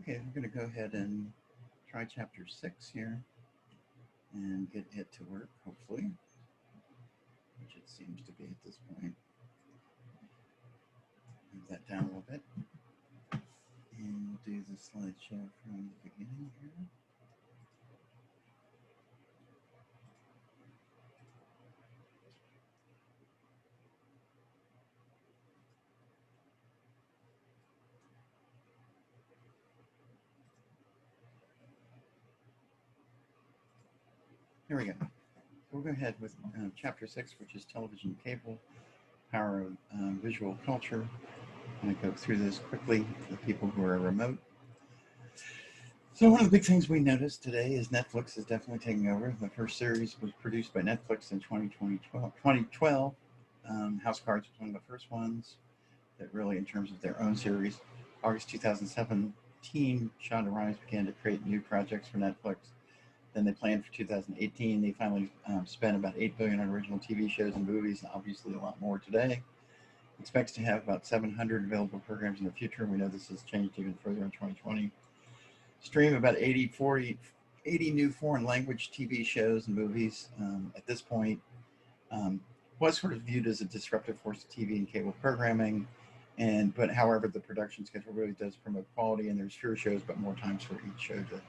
Okay, we're going to go ahead and try chapter 6 here and get it to work, hopefully, which it seems to be at this point. Move that down a little bit. And we'll do the slideshow from the beginning here. Here we go. We'll go ahead with chapter 6, which is television cable, power of visual culture. I'm going to go through this quickly for people who are remote. So one of the big things we noticed today is Netflix is definitely taking over. The first series was produced by Netflix in 2012. House Cards was one of the first ones that really, in terms of their own series. August 2017, Shonda Rhimes began to create new projects for Netflix. Then they planned for 2018. They finally spent about $8 billion on original TV shows and movies, and obviously a lot more today. Expects to have about 700 available programs in the future. We know this has changed even further in 2020. Stream about 80 new foreign language TV shows and movies at this point. Was sort of viewed as a disruptive force of TV and cable programming. But however, the production schedule really does promote quality, and there's fewer shows, but more times for each show to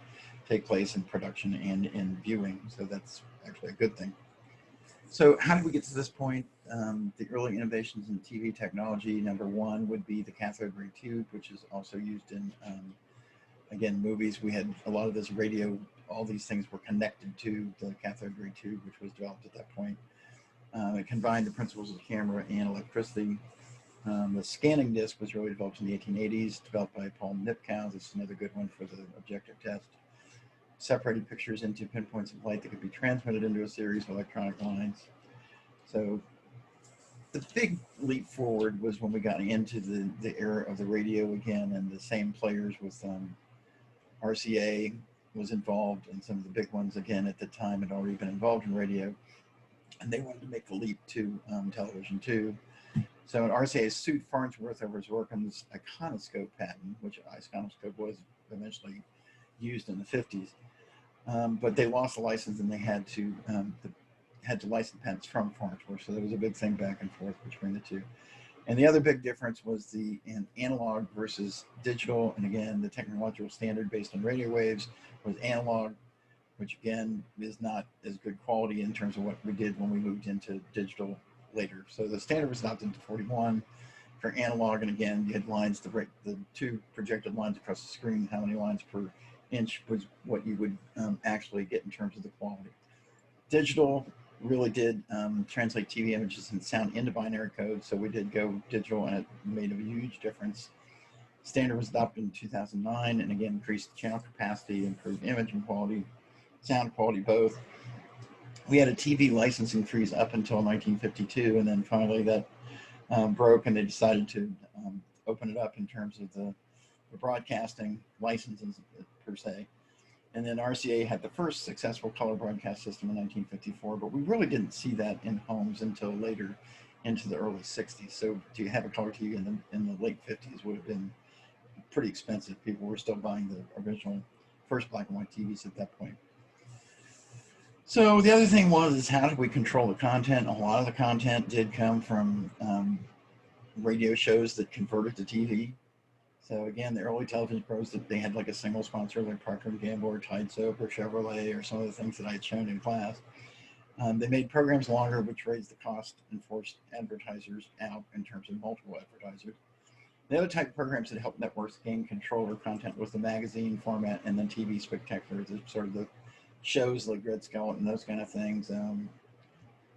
take place in production and in viewing. So that's actually a good thing. So how did we get to this point? The early innovations in TV technology, number one would be the cathode ray tube, which is also used in, again, movies. We had a lot of this radio, all these things were connected to the cathode ray tube, which was developed at that point. It combined the principles of camera and electricity. The scanning disc was really developed in the 1880s, developed by Paul Nipkow. This is another good one for the objective test. Separated pictures into pinpoints of light that could be transmitted into a series of electronic lines. So the big leap forward was when we got into the era of the radio again, and the same players with RCA was involved, and some of the big ones again at the time had already been involved in radio, and they wanted to make the leap to television too. So RCA sued Farnsworth over Zorkin's iconoscope patent, which iconoscope was eventually used in the 50s. But they lost the license, and they had to license patents from Farnsworth. So there was a big thing back and forth between the two. And the other big difference was the analog versus digital. And again, the technological standard based on radio waves was analog, which again is not as good quality in terms of what we did when we moved into digital later. So the standard was adopted in 41 for analog, and again, you had lines, the two projected lines across the screen, how many lines per inch was what you would actually get in terms of the quality. Digital really did translate TV images and sound into binary code, so we did go digital, and it made a huge difference. Standard was adopted in 2009, and again, increased channel capacity, improved image quality, sound quality, both. We had a TV licensing freeze up until 1952, and then finally that broke, and they decided to open it up in terms of the broadcasting licenses per se. And then RCA had the first successful color broadcast system in 1954, but we really didn't see that in homes until later into the early 60s. So to have a color TV in the late 50s would have been pretty expensive. People were still buying the original first black and white TVs at that point. So the other thing was how did we control the content? A lot of the content did come from radio shows that converted to TV. So again, the early television pros, that they had like a single sponsor like Procter & Gamble or Tide Soap or Chevrolet or some of the things that I had shown in class. They made programs longer, which raised the cost and forced advertisers out in terms of multiple advertisers. The other type of programs that helped networks gain control over content was the magazine format and then TV spectaculars, sort of the shows like Red Skeleton, those kind of things.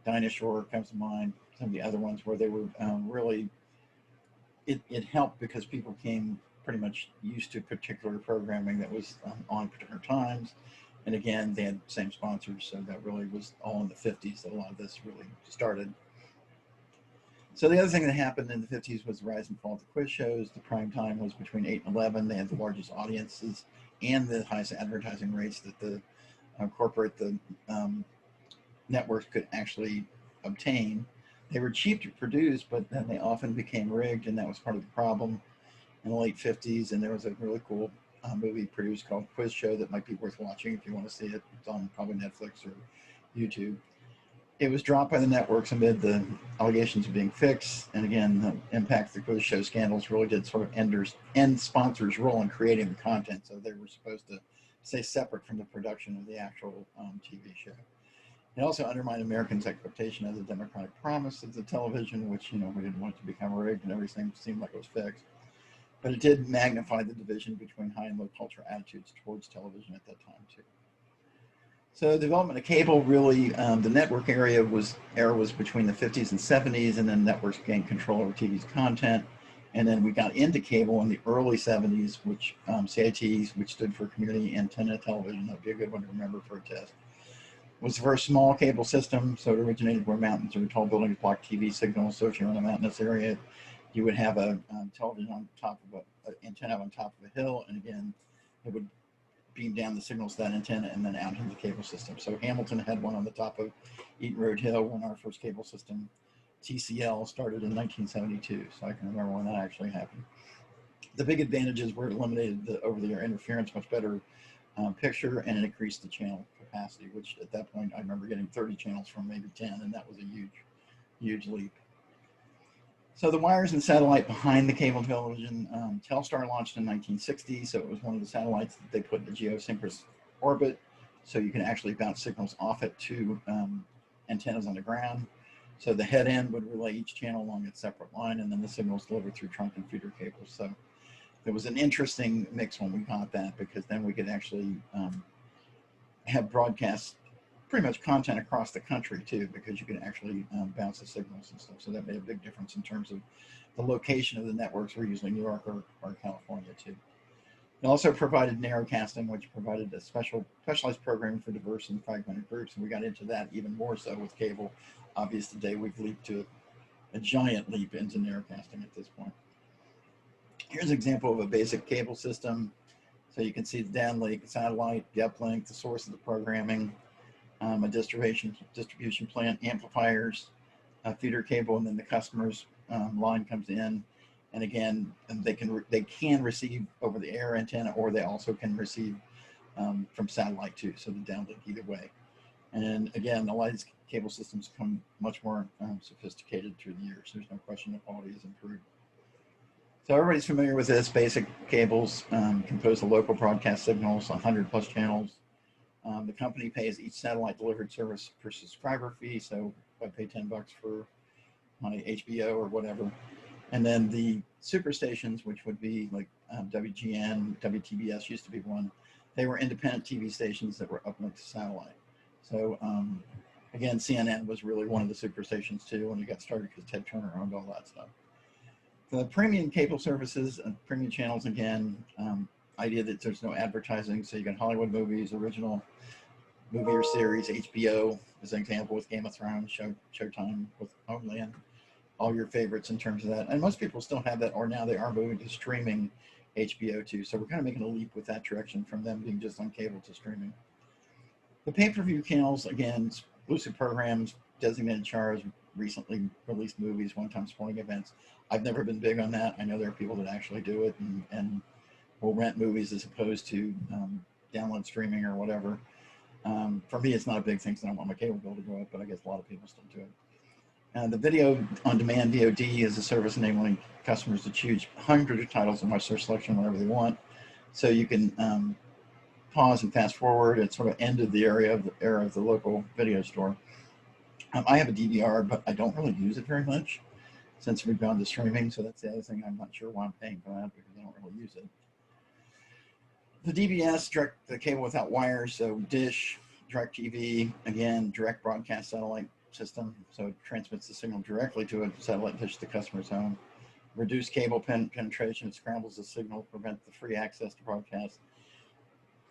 Dinah Shore comes to mind, some of the other ones where they were really, it helped because people came pretty much used to particular programming that was on particular times. And again, they had the same sponsors, so that really was all in the 50s that a lot of this really started. So the other thing that happened in the 50s was the rise and fall of the quiz shows. The prime time was between 8 and 11. They had the largest audiences and the highest advertising rates that the networks could actually obtain. They were cheap to produce, but then they often became rigged, and that was part of the problem in the late 50s. And there was a really cool movie produced called Quiz Show that might be worth watching if you want to see it. It's on probably Netflix or YouTube. It was dropped by the networks amid the allegations of being fixed. And again, the impact of the quiz show scandals really did sort of end sponsors' role in creating the content. So they were supposed to stay separate from the production of the actual TV show. It also undermined Americans' expectation of the democratic promise of the television, which, we didn't want it to become rigged and everything seemed like it was fixed. But it did magnify the division between high and low culture attitudes towards television at that time, too. So the development of cable really, the network era was between the 50s and 70s, and then networks gained control over TV's content. And then we got into cable in the early 70s, which CIT, which stood for Community Antenna Television, that would be a good one to remember for a test, was the first small cable system. So it originated where mountains or tall buildings block TV signals. So if you're in a mountainous area, you would have a television on top of an antenna on top of a hill, and again, it would beam down the signals to that antenna and then out into the cable system. So Hamilton had one on the top of Eaton Road Hill when our first cable system, TCL, started in 1972. So I can remember when that actually happened. The big advantages were it eliminated the over-the-air interference, much better picture, and it increased the channel capacity, which at that point I remember getting 30 channels from maybe 10, and that was a huge leap. So the wires and satellite behind the cable television, Telstar launched in 1960, so it was one of the satellites that they put in the geosynchronous orbit, so you can actually bounce signals off it to antennas on the ground. So the head end would relay each channel along its separate line, and then the signals delivered through trunk and feeder cables. So there was an interesting mix when we got that, because then we could actually have broadcasts pretty much content across the country too, because you can actually bounce the signals and stuff. So that made a big difference in terms of the location of the networks. We're usually New York or California too. It also provided narrowcasting, which provided a specialized programming for diverse and fragmented groups. And we got into that even more so with cable. Obviously today we've leaped to a giant leap into narrowcasting at this point. Here's an example of a basic cable system. So you can see the downlink, satellite, the uplink, the source of the programming, a distribution plant, amplifiers, feeder cable, and then the customer's line comes in. And again, they can receive over the air antenna, or they also can receive from satellite too. So the downlink either way. And again, a lot of these cable systems become much more sophisticated through the years. There's no question the quality has improved. So everybody's familiar with this. Basic cables compose the local broadcast signals, 100 plus channels. The company pays each satellite delivered service per subscriber fee. So I pay $10 for my HBO or whatever. And then the superstations, which would be like WGN, WTBS used to be one, they were independent TV stations that were uplinked to satellite. So again, CNN was really one of the superstations too when it got started, because Ted Turner owned all that stuff. The premium cable services and premium channels, again, idea that there's no advertising. So you got Hollywood movies, original movie or series, HBO as an example with Game of Thrones, Showtime with Homeland, all your favorites in terms of that. And most people still have that, or now they are moving to streaming HBO too. So we're kind of making a leap with that direction from them being just on cable to streaming. The pay-per-view channels, again, exclusive programs, designated chars, recently released movies, one-time sporting events. I've never been big on that. I know there are people that actually do it and will rent movies as opposed to download streaming or whatever. For me, it's not a big thing, because I don't want my cable bill to go up, but I guess a lot of people still do it. The video on demand VOD is a service enabling customers to choose hundreds of titles and watch their selection whenever they want. So you can pause and fast forward. It's sort of ended the era of the local video store. I have a DVR, but I don't really use it very much since we've gone to streaming. So that's the other thing. I'm not sure why I'm paying for that, because I don't really use it. The DBS, direct the cable without wires, so Dish, DirecTV, again, direct broadcast satellite system, so it transmits the signal directly to a satellite dish to the customer's home. Reduce cable penetration, it scrambles the signal, prevent the free access to broadcast.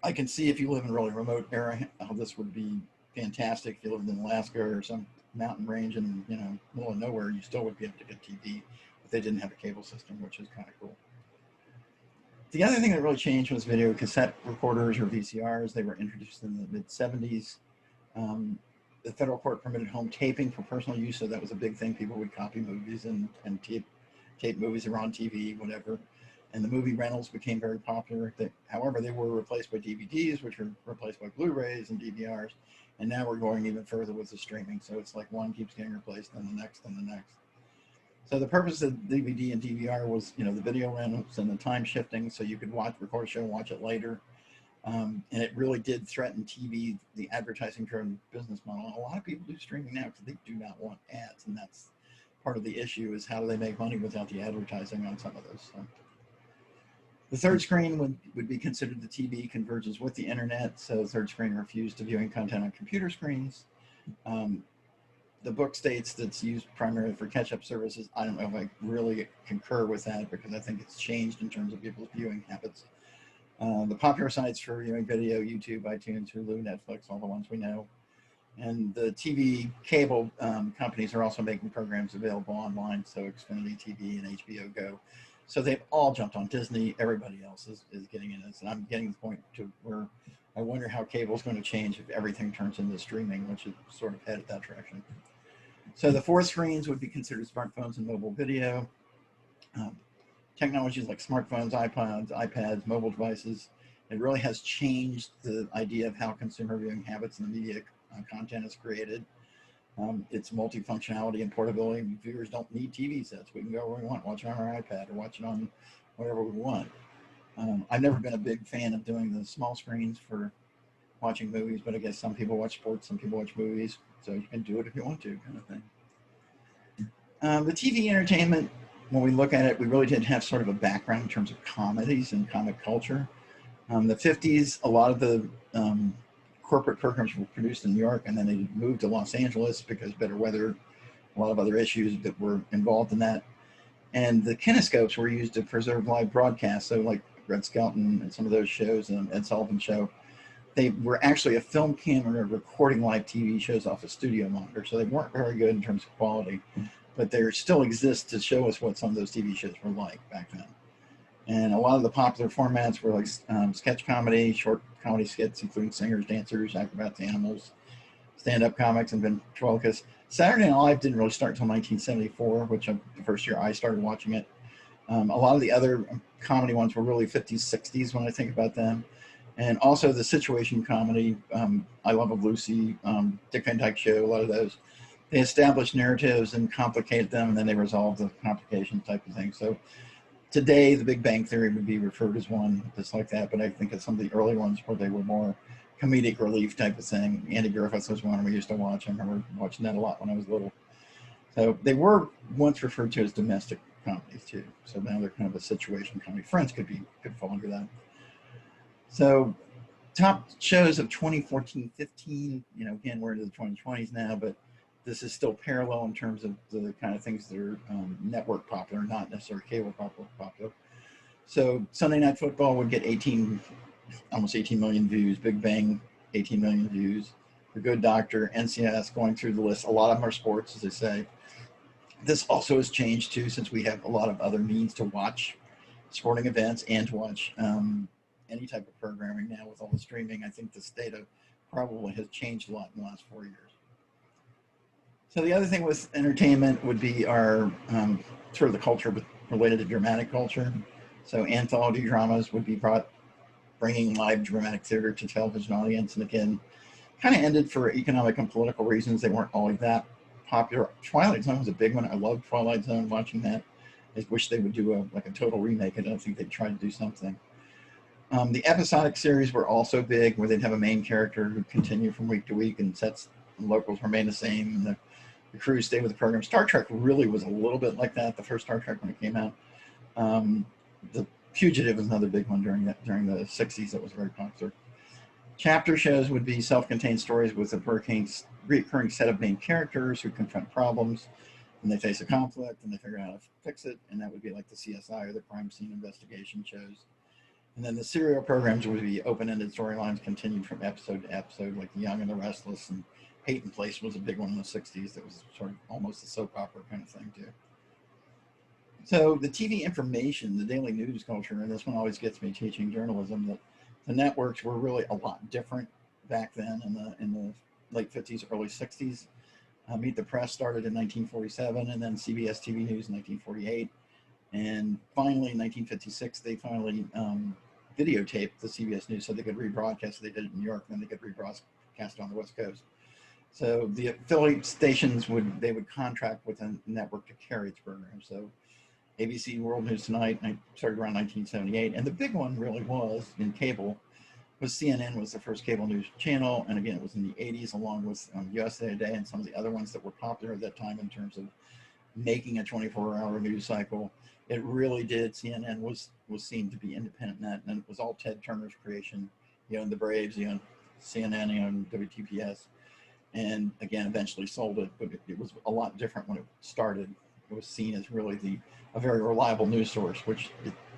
I can see if you live in a really remote area how this would be fantastic. If you lived in Alaska or some mountain range in middle of nowhere, you still would be able to get TV if they didn't have a cable system, which is kind of cool. The other thing that really changed was video cassette recorders, or VCRs. They were introduced in the mid-70s. The federal court permitted home taping for personal use, so that was a big thing. People would copy movies and tape movies that were on TV, whatever. and the movie rentals became very popular. However, they were replaced by DVDs, which were replaced by Blu-rays and DVRs, and now we're going even further with the streaming. So it's like one keeps getting replaced, and the next, and the next. So the purpose of DVD and DVR was, the video rentals and the time shifting, so you could record a show, and watch it later. And it really did threaten TV, the advertising-driven business model. And a lot of people do streaming now because they do not want ads, and that's part of the issue, is how do they make money without the advertising on some of those. So the third screen would be considered the TV converges with the internet. So third screen refused to viewing content on computer screens. The book states that's used primarily for catch-up services. I don't know if I really concur with that, because I think it's changed in terms of people's viewing habits. The popular sites for viewing video: YouTube, iTunes, Hulu, Netflix, all the ones we know. And the TV cable companies are also making programs available online, so Xfinity TV and HBO Go. So they've all jumped on Disney. Everybody else is getting in this. And I'm getting to the point to where I wonder how cable is going to change if everything turns into streaming, which is sort of headed that direction. So the fourth screens would be considered smartphones and mobile video. Technologies like smartphones, iPods, iPads, mobile devices, it really has changed the idea of how consumer viewing habits and the media content is created. It's multifunctionality and portability. Viewers don't need TV sets. We can go where we want, watch it on our iPad or watch it on whatever we want. I've never been a big fan of doing the small screens for watching movies, but I guess some people watch sports, some people watch movies, so you can do it if you want to, kind of thing. The TV entertainment, when we look at it, we really did have sort of a background in terms of comedies and comic culture. The 50s, a lot of the corporate programs were produced in New York, and then they moved to Los Angeles because better weather, a lot of other issues that were involved in that. And the kinescopes were used to preserve live broadcasts. So like Red Skelton and some of those shows, and Ed Sullivan Show, they were actually a film camera recording live TV shows off a studio monitor. So they weren't very good in terms of quality, but they still exist to show us what some of those TV shows were like back then. And a lot of the popular formats were like sketch comedy, short comedy skits, including singers, dancers, acrobats, animals, stand-up comics, and ventriloquists. Saturday Night Live didn't really start until 1974, which the first year I started watching it. A lot of the other comedy ones were really 50s, 60s when I think about them. And also the situation comedy, I Love of Lucy, Dick Van Dyke Show, a lot of those. They established narratives and complicated them, and then they resolved the complications type of thing. So today, The Big Bang Theory would be referred as one that's like that, but I think it's some of the early ones where they were more comedic relief type of thing. Andy Griffith was one we used to watch. I remember watching that a lot when I was little. So they were once referred to as domestic comedies too. So now they're kind of a situation comedy. Friends could fall under that. So top shows of 2014-15, again, we're into the 2020s now, but this is still parallel in terms of the kind of things that are network popular, not necessarily cable popular. So Sunday Night Football would get almost 18 million views. Big Bang, 18 million views. The Good Doctor, NCIS, going through the list. A lot of them are sports, as they say. This also has changed too, since we have a lot of other means to watch sporting events and to watch any type of programming now with all the streaming. I think this data probably has changed a lot in the last 4 years. So the other thing with entertainment would be our sort of the culture related to dramatic culture. So anthology dramas would be bringing live dramatic theater to television audience. And again, kind of ended for economic and political reasons. They weren't always that popular. Twilight Zone was a big one. I loved Twilight Zone, watching that. I wish they would do a total remake. I don't think they'd try to do something. The episodic series were also big, where they'd have a main character who would continue from week to week, and sets and locals remain the same, and the crews stay with the program. Star Trek really was a little bit like that, the first Star Trek when it came out. The Fugitive was another big one during the 60s that was very popular. Chapter shows would be self-contained stories with a recurring set of main characters who confront problems, and they face a conflict, and they figure out how to fix it, and that would be like the CSI or the crime scene investigation shows. And then the serial programs would be open-ended storylines continued from episode to episode, like The Young and the Restless, and Peyton Place was a big one in the 60s that was sort of almost a soap opera kind of thing too. So the TV information, the daily news culture, and this one always gets me teaching journalism, that the networks were really a lot different back then in the late 50s, early 60s. Meet the Press started in 1947, and then CBS TV News in 1948. And finally, in 1956, they finally videotaped the CBS News so they could rebroadcast. They did it in New York, and then they could rebroadcast on the West Coast. So the affiliate stations would contract with a network to carry its program. So ABC World News Tonight started around 1978, and the big one really was in cable. Was CNN was the first cable news channel, and again, it was in the 80s, along with USA Today and some of the other ones that were popular at that time in terms of making a 24-hour news cycle. It really did. CNN was seen to be independent in that, and it was all Ted Turner's creation. He owned the Braves, he owned CNN, he owned WTPS, and again, eventually sold it. But it was a lot different when it started. It was seen as really a very reliable news source, which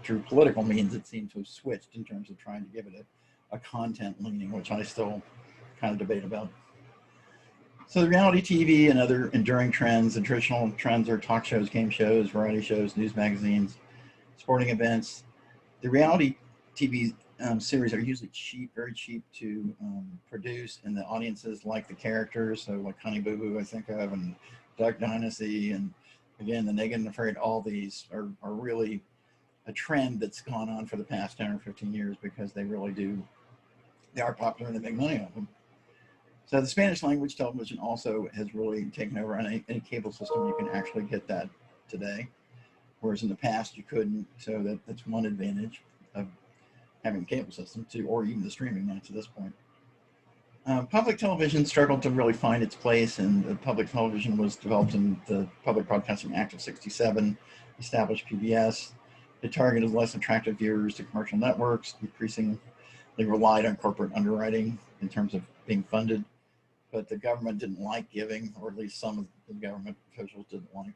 through political means it seemed to have switched in terms of trying to give it a content leaning, which I still kind of debate about. So the reality TV and other enduring trends, the traditional trends are talk shows, game shows, variety shows, news magazines, sporting events. The reality TV series are usually cheap, very cheap to produce, and the audiences like the characters. So like Honey Boo Boo, I think of, and Duck Dynasty, and again, the Naked and Afraid. All these are really a trend that's gone on for the past 10 or 15 years because they really do. They are popular and they make money off them. So the Spanish language television also has really taken over. On any cable system, you can actually get that today, whereas in the past you couldn't. So that's one advantage of having a cable system, or even the streaming now to this point. Public television struggled to really find its place, and the public television was developed in the Public Broadcasting Act of '67, established PBS. It targeted less attractive viewers to commercial networks, increasingly relied on corporate underwriting in terms of being funded. But the government didn't like giving, or at least some of the government officials didn't like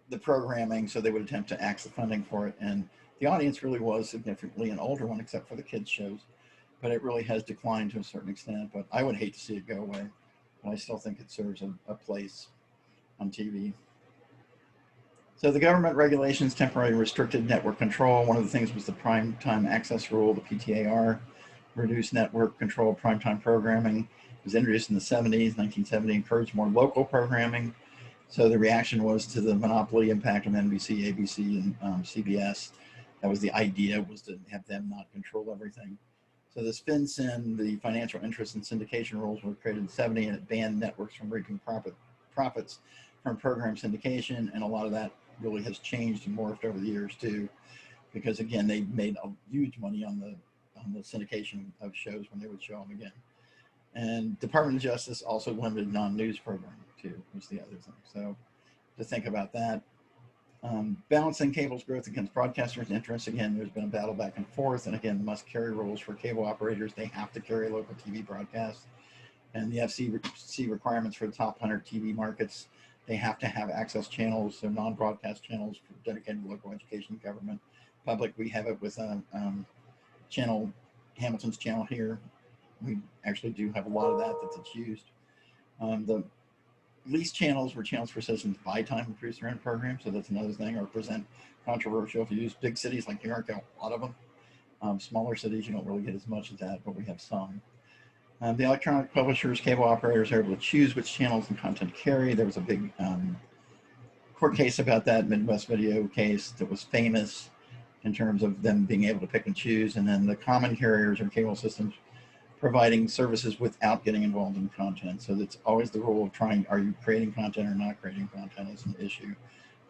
the programming, so they would attempt to axe the funding for it. And the audience really was significantly an older one, except for the kids' shows. But it really has declined to a certain extent. But I would hate to see it go away. But I still think it serves a place on TV. So the government regulations temporarily restricted network control. One of the things was the prime time access rule, the PTAR. Reduced network control primetime programming. It was introduced in the 70s, 1970, encouraged more local programming. So the reaction was to the monopoly impact of NBC, ABC, and CBS. That was the idea, was to have them not control everything. So the FinCEN, the financial interest and syndication rules, were created in the 70s, and it banned networks from reaping profits from program syndication, and a lot of that really has changed and morphed over the years too, because again, they made a huge money on the syndication of shows when they would show them again. And Department of Justice also limited non-news programming too, was the other thing. So to think about that. Balancing cable's growth against broadcasters' interests. Again, there's been a battle back and forth. And again, the must-carry rules for cable operators, they have to carry local TV broadcasts. And the FCC requirements for the top 100 TV markets, they have to have access channels, so non-broadcast channels for dedicated local education, government, public. We have it with Hamilton's channel here. We actually do have a lot of that's used. The least channels were channels for citizens to buy time and produce their own programs, so that's another thing, or present controversial views. Big cities like New York have a lot of them. Smaller cities, you don't really get as much of that, but we have some. The electronic publishers, cable operators are able to choose which channels and content to carry. There was a big court case about that, Midwest Video case, that was famous in terms of them being able to pick and choose. And then the common carriers or cable systems providing services without getting involved in content. So that's always the rule of trying, are you creating content or not creating content, is an issue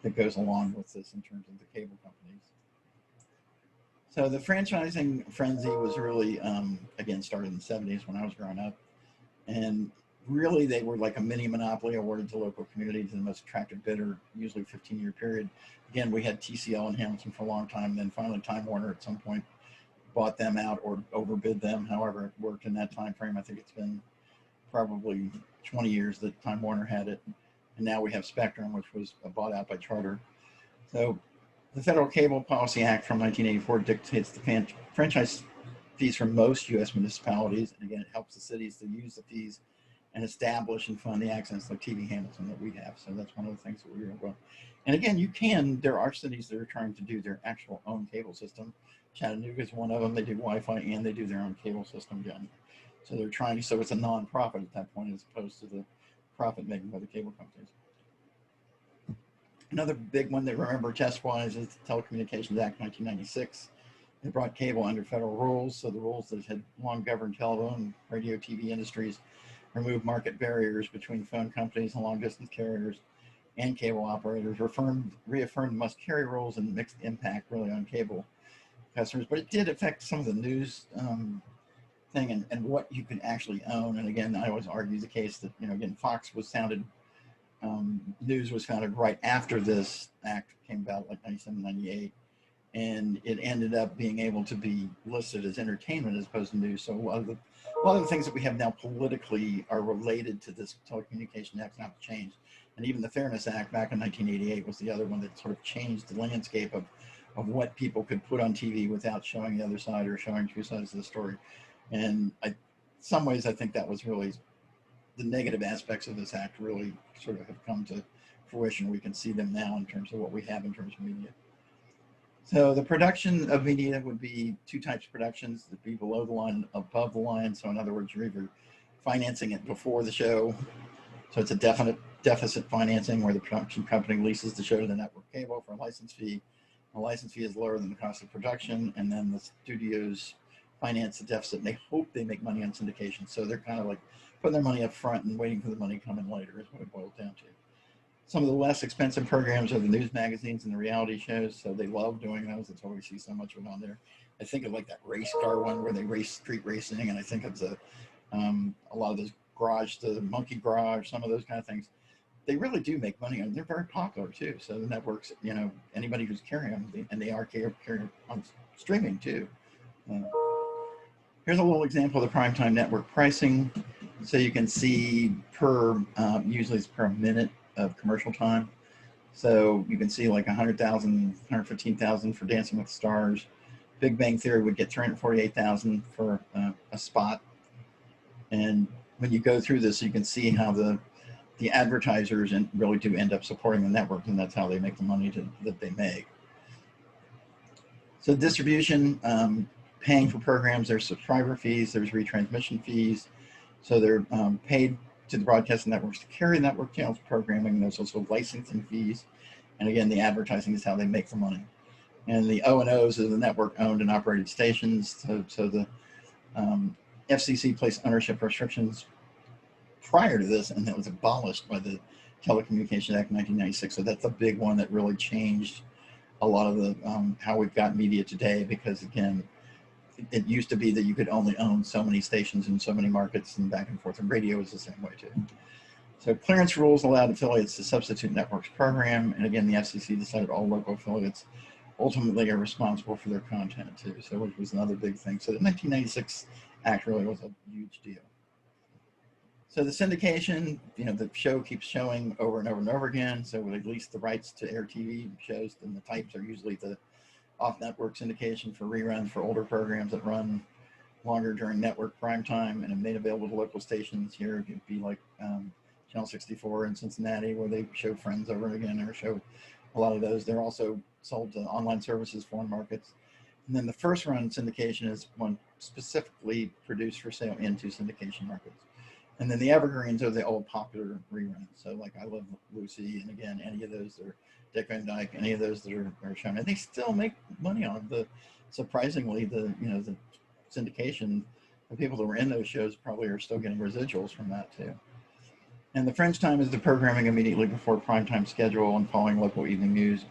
that goes along with this in terms of the cable companies. So the franchising frenzy was really, again, started in the 70s when I was growing up. And really, they were like a mini monopoly awarded to local communities in the most attractive bidder, usually 15-year period. Again, we had TCL in Hamilton for a long time. Then finally, Time Warner at some point bought them out or overbid them. However, it worked in that time frame. I think it's been probably 20 years that Time Warner had it. And now we have Spectrum, which was bought out by Charter. So the Federal Cable Policy Act from 1984 dictates the franchise fees for most U.S. municipalities. And again, it helps the cities to use the fees and establish and fund the access like TV Hamilton that we have. So that's one of the things that we're going. And again, there are cities that are trying to do their actual own cable system. Chattanooga is one of them. They do Wi-Fi and they do their own cable system again. So they're trying to, so it's a non-profit at that point as opposed to the profit making by the cable companies. Another big one that remember test-wise is the Telecommunications Act 1996. It brought cable under federal rules, so the rules that had long governed telephone, radio, TV industries removed market barriers between phone companies and long-distance carriers and cable operators, reaffirmed must-carry rules and mixed impact really on cable customers. But it did affect some of the news thing and what you could actually own. And again, I always argue the case that, again, Fox was founded, news was founded right after this act came about, like 97, 98. And it ended up being able to be listed as entertainment as opposed to news. So a lot of the things that we have now politically are related to this Telecommunications Act, not changed. And even the Fairness Act back in 1988 was the other one that sort of changed the landscape of what people could put on TV without showing the other side or showing two sides of the story. And in some ways, I think that was really the negative aspects of this act really sort of have come to fruition. We can see them now in terms of what we have in terms of media. So the production of media would be two types of productions that be below the line, above the line. So in other words, you're either financing it before the show. So it's a deficit financing where the production company leases the show to the network cable for a license fee. The license fee is lower than the cost of production, and then the studios finance the deficit, and they hope they make money on syndication. So they're kind of like putting their money up front and waiting for the money to come in later is what it boils down to. Some of the less expensive programs are the news magazines and the reality shows, so they love doing those. That's why we see so much of it on there. I think of like that race car one where they race street racing, and I think of a lot of those the Monkey Garage, some of those kind of things. They really do make money on. They're very popular too. So the networks, anybody who's carrying them, and they are carrying on streaming too. Here's a little example of the primetime network pricing. So you can see usually it's per minute of commercial time. So you can see like 100,000, 115,000 for Dancing with the Stars. Big Bang Theory would get 348,000 for a spot. And when you go through this, you can see how the advertisers really do end up supporting the network, and that's how they make the money that they make. So distribution, paying for programs, there's subscriber fees, there's retransmission fees. So they're paid to the broadcast networks to carry network channels programming. There's also licensing fees. And again, the advertising is how they make the money. And the O&Os are the network owned and operated stations. So the FCC placed ownership restrictions prior to this, and that was abolished by the Telecommunications Act 1996. So that's a big one that really changed a lot of the how we've got media today, because again, it used to be that you could only own so many stations in so many markets and back and forth, and radio is the same way too. So clearance rules allowed affiliates to substitute networks program, and again, the FCC decided all local affiliates ultimately are responsible for their content too, so which was another big thing. So the 1996 Act really was a huge deal. So the syndication, the show keeps showing over and over and over again. So we lease the rights to air TV shows, and the types are usually the off-network syndication for reruns for older programs that run longer during network prime time and are made available to local stations. Here it could be like Channel 64 in Cincinnati, where they show Friends over and again, or show a lot of those. They're also sold to online services, foreign markets. And then the first run syndication is one specifically produced for sale into syndication markets. And then the evergreens are the old popular reruns. So like I Love Lucy, and again, any of those that are Dick Van Dyke, any of those that are shown, and they still make money on the, surprisingly, the syndication, the people that were in those shows probably are still getting residuals from that too. And the fringe time is the programming immediately before primetime schedule and following local evening news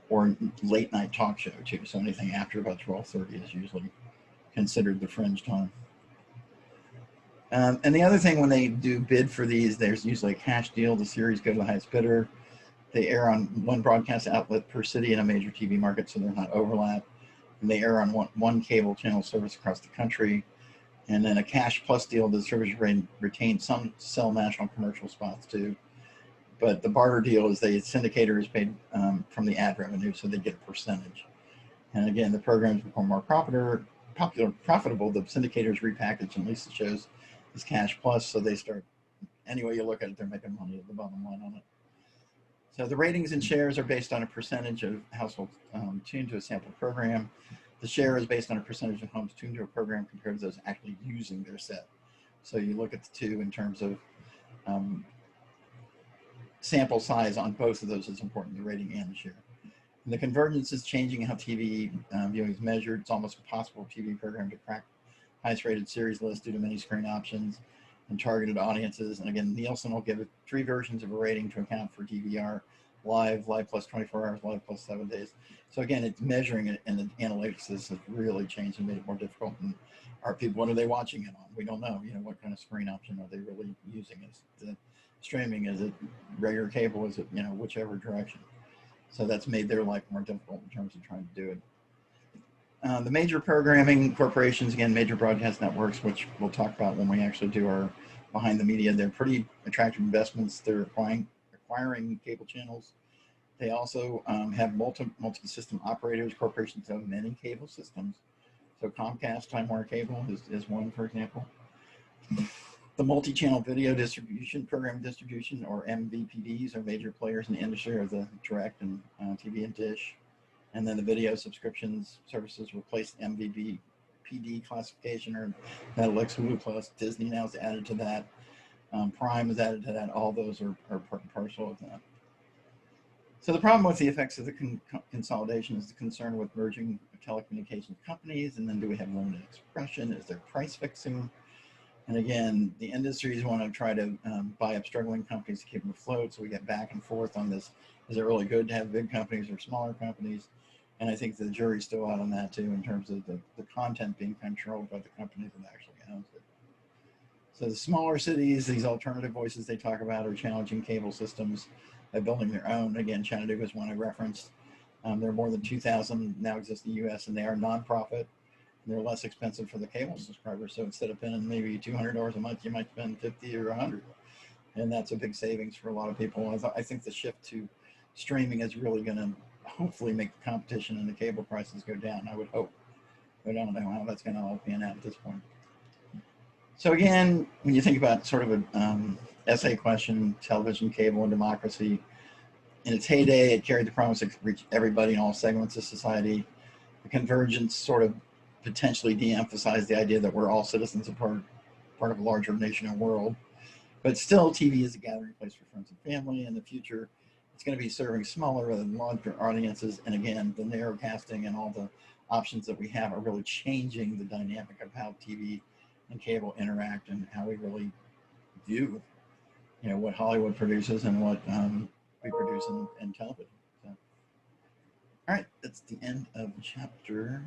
or late night talk show too. So anything after about 12:30 is usually considered the fringe time. And the other thing, when they do bid for these, there's usually a cash deal. The series go to the highest bidder. They air on one broadcast outlet per city in a major TV market, so they're not overlap. And they air on one cable channel service across the country. And then a cash plus deal, the distributors retain some sell national commercial spots too. But the barter deal is the syndicator is paid from the ad revenue, so they get a percentage. And again, the programs become more profitable. The syndicators repackage and lease the shows as cash plus, so they start, any way you look at it, they're making money at the bottom line on it. So the ratings and shares are based on a percentage of households tuned to a sample program. The share is based on a percentage of homes tuned to a program compared to those actually using their set. So you look at the two in terms of sample size on both of those is important, the rating and the share. And the convergence is changing how TV viewing is measured. It's almost impossible for TV program to crack highest rated series list due to many screen options and targeted audiences. And again, Nielsen will give 3 versions of a rating to account for DVR, live plus 24 hours, live plus 7 days. So again, it's measuring it, and the analytics has really changed and made it more difficult. And are people, what are they watching it on? We don't know. What kind of screen option are they really using? Is it streaming? Is it regular cable? Is it, whichever direction? So that's made their life more difficult in terms of trying to do it. The major programming corporations, again, major broadcast networks, which we'll talk about when we actually do our behind the media, they're pretty attractive investments. They're acquiring cable channels. They also have multi-system operators. Corporations own many cable systems. So Comcast, Time Warner Cable is one, for example. The multi-channel video distribution, program distribution, or MVPDs, are major players in the industry, or the direct and TV and dish. And then the video subscriptions services replaced MVPD classification, or Netflix, Hulu Plus, Disney now is added to that. Prime is added to that. All those are part and parcel of that. So the problem with the effects of the consolidation is the concern with merging telecommunications companies, and then do we have limited expression? Is there price fixing? And again, the industries want to try to buy up struggling companies to keep them afloat. So we get back and forth on this. Is it really good to have big companies or smaller companies? And I think the jury's still out on that too, in terms of the content being controlled by the company that actually owns it. So the smaller cities, these alternative voices they talk about, are challenging cable systems by building their own. Again, Chattanooga is one I referenced. There are more than 2,000 now exist in the U.S., and they are nonprofit. They're less expensive for the cable subscribers. So instead of spending maybe $200 a month, you might spend 50 or 100, and that's a big savings for a lot of people. I think the shift to streaming is really going to hopefully make the competition and the cable prices go down. I would hope, but I don't know how that's going to all pan out at this point. So again, when you think about sort of an essay question, television, cable, and democracy, in its heyday, it carried the promise of reach everybody in all segments of society. The convergence sort of potentially de-emphasize the idea that we're all citizens of part of a larger nation and world. But still, TV is a gathering place for friends and family. In the future, it's going to be serving smaller rather than larger audiences. And again, the narrowcasting and all the options that we have are really changing the dynamic of how TV and cable interact and how we really view, what Hollywood produces and what we produce in television. So, all right, that's the end of chapter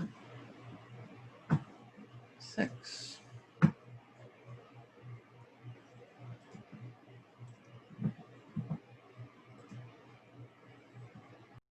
6.